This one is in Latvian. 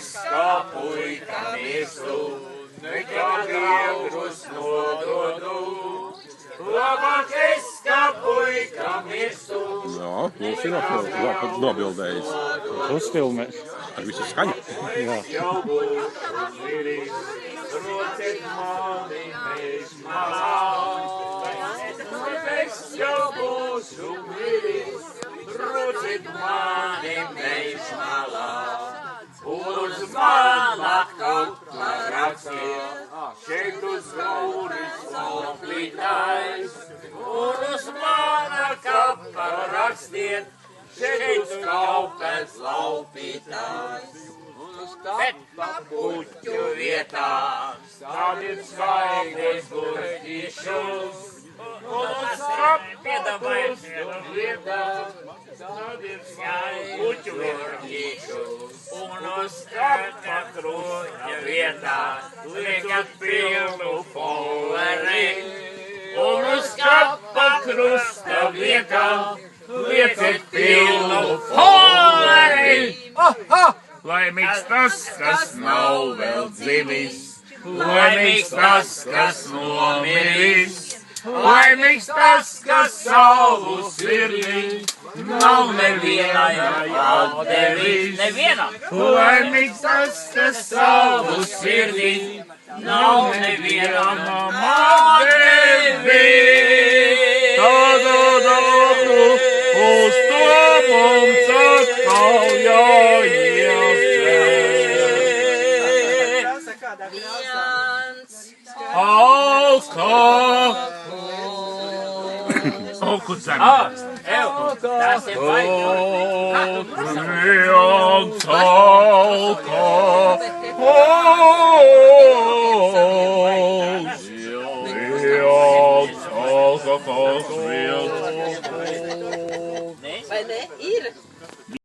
es kā puika mirstu, nekā grievrus nododu. Labāk es kā puika mirstu. Jā, mums ir nobildējis. Uzfilmē. Ar visu skaņu. Jā. Jau būšu miris, rociet mani mēs malā. Es jau būšu miris, rociet mani mēs malā. Uz mana kapla rakstiet, šeit uz gauris laupītājs. Un uz mana kapla rakstiet, šeit uz kaupēc laupītājs. Un uz kapla puķu vietā, stādiet skaidrs gurķīšus. Un uz kapla puķu vietā, stādiet skaidrs gurķīšus. Un uz kapla kruķa vietā, liekat pilnu poleri. Un uz kapla krusta vietā, liekat pilnu poleri. Laimīgs tas, kas nav vēl dzimis, laimīgs tas, kas nomiris, laimīgs tas, kas savu sirdī nav nevienam atdevis. Laimīgs tas, kas savu sirdī nav nevienam atdevis. Uz to mums atkal jāiet. Tas ir Vai ne? Ir.